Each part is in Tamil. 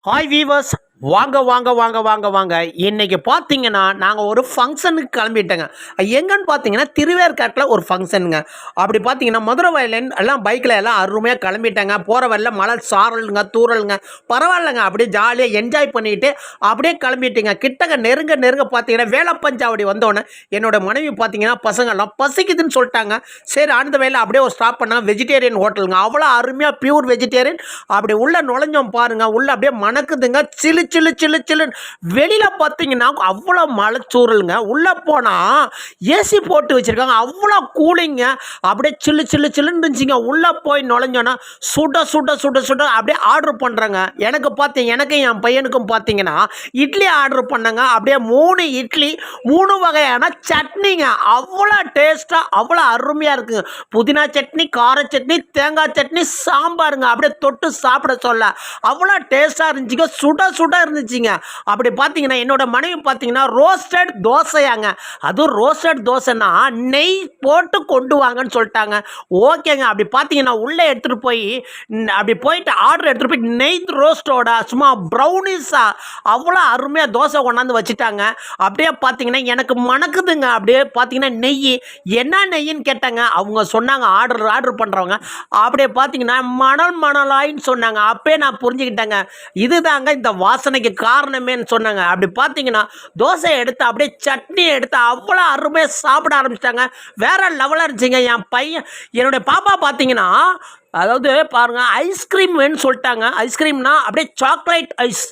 ஹாய் வீவர்ஸ், வாங்க வாங்க வாங்க வாங்க வாங்க. இன்னைக்கு பார்த்தீங்கன்னா நாங்கள் ஒரு ஃபங்க்ஷனுக்கு கிளம்பிட்டேங்க. எங்கன்னு பார்த்தீங்கன்னா திருவேற்காட்டில் ஒரு ஃபங்க்ஷனுங்க. அப்படி பார்த்தீங்கன்னா மதுரை வயலின் எல்லாம் பைக்கில் எல்லாம் அருமையாக கிளம்பிட்டாங்க. போகிற வழியில் மழை சாரலுங்க தூரலுங்க, பரவாயில்லைங்க. அப்படியே ஜாலியாக என்ஜாய் பண்ணிட்டு அப்படியே கிளம்பிட்டுங்க. கிட்டக்க நெருங்க நெருங்க பார்த்தீங்கன்னா வேலப்பஞ்சாவடி வந்தோடனே என்னோட மனைவி பார்த்தீங்கன்னா பசங்கள்லாம் பசிக்குதுன்னு சொல்லிட்டாங்க. சரி, அந்த வேலை அப்படியே ஒரு ஸ்டாப் பண்ணாங்க. வெஜிடேரியன் ஹோட்டலுங்க, அவ்வளோ அருமையாக பியூர் வெஜிடேரியன். அப்படி உள்ள நுழைஞ்சோம் பாருங்க, உள்ள அப்படியே மணக்குதுங்க. சிலு சிலு சிலு சிலுன்னு வெளியில் பார்த்தீங்கன்னா அவ்வளோ மலைச்சூரலுங்க. உள்ளே போனால் ஏசி போட்டு வச்சுருக்காங்க, அவ்வளோ கூலிங்க. அப்படியே சில்லு சில்லு சில்லுன்னு இருந்துச்சுங்க. உள்ளே போய் நுழைஞ்சோன்னா சுட சுட சுட சுட அப்படியே ஆர்டர் பண்ணுறேங்க. எனக்கும் என் பையனுக்கும் பார்த்தீங்கன்னா இட்லி ஆர்டர் பண்ணேங்க. அப்படியே 3 இட்லி 3 வகையான சட்னிங்க. அவ்வளோ டேஸ்ட்டாக அவ்வளோ அருமையாக இருக்குங்க. புதினா சட்னி, கார சட்னி, தேங்காய் சட்னி, சாம்பாருங்க. அப்படியே தொட்டு சாப்பிட சொல்ல அவ்வளோ டேஸ்ட்டாக இருந்துச்சுங்க. சுட சுட இருந்துச்சுங்க. அப்படி பார்த்தீங்கன்னா என்னோட மனைவி பார்த்தீங்கன்னா ரோஸ்டட் தோசையாங்க. அதுவும் ரோஸ்டட் தோசைன்னா நெய் போட்டு கொண்டு வாங்கன்னு சொல்லிட்டாங்க. ஓகேங்க. அப்படி பார்த்தீங்கன்னா உள்ளே எடுத்துகிட்டு போய் அப்படி போயிட்டு ஆர்டர் எடுத்துகிட்டு போய் நெய் ரோஸ்டோட சும்மா ப்ரௌனிஸாக அவ்வளோ அருமையாக தோசை கொண்டாந்து வச்சுட்டாங்க. அப்படியே பார்த்தீங்கன்னா எனக்கு மணக்குதுங்க. அப்படியே பார்த்தீங்கன்னா நெய் என்ன நெய்ன்னு கேட்டாங்க. அவங்க சொன்னாங்க ஆர்டர் பண்ணுறவங்க அப்படியே பார்த்தீங்கன்னா மணல் மணலாயின்னு சொன்னாங்க. அப்பயே நான் புரிஞ்சுக்கிட்டேங்க, இதுதாங்க இந்த வாசனைக்கு காரணமேன்னு சொன்னாங்க. அப்படி பார்த்தீங்கன்னா தோசை எடுத்து அப்படியே சட்னி எடுத்து அவ்வளோ அருமையாக சாப்பிட ஆரம்பிச்சிட்டாங்க. வேற லெவலாக இருந்துச்சுங்க. என் பையன் என்னுடைய பாப்பா பார்த்தீங்கன்னா அதாவது பாருங்கள் ஐஸ்கிரீம் வேணும்னு சொல்லிட்டாங்க. ஐஸ்கிரீம்னா அப்படியே சாக்லேட் ஐஸ்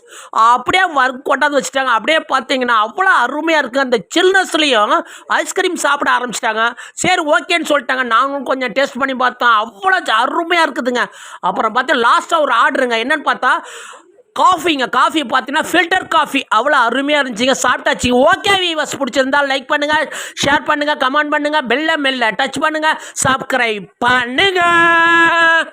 அப்படியே கொண்டாந்து வச்சுட்டாங்க. அப்படியே பார்த்தீங்கன்னா அவ்வளோ அருமையாக இருக்குது. அந்த சில்னஸ்லேயும் ஐஸ்கிரீம் சாப்பிட ஆரம்பிச்சிட்டாங்க. சரி ஓகேன்னு சொல்லிட்டாங்க. நாங்களும் கொஞ்சம் டேஸ்ட் பண்ணி பார்த்தோம், அவ்வளோ அருமையாக இருக்குதுங்க. அப்புறம் பார்த்தா லாஸ்ட்டாக ஒரு ஆர்டருங்க. என்னென்னு பார்த்தா காஃபிங்க. காஃபி பார்த்தீங்கன்னா ஃபில்டர் காஃபி அவ்வளோ அருமையாக இருந்துச்சுங்க. சாப்பிட்டாச்சு. ஓகே வீவர்ஸ், பிடிச்சிருந்தால் லைக் பண்ணுங்கள், ஷேர் பண்ணுங்கள், கமெண்ட் பண்ணுங்கள், பெல்ல மெல்ல டச் பண்ணுங்கள், சப்ஸ்கிரைப் பண்ணுங்கள்.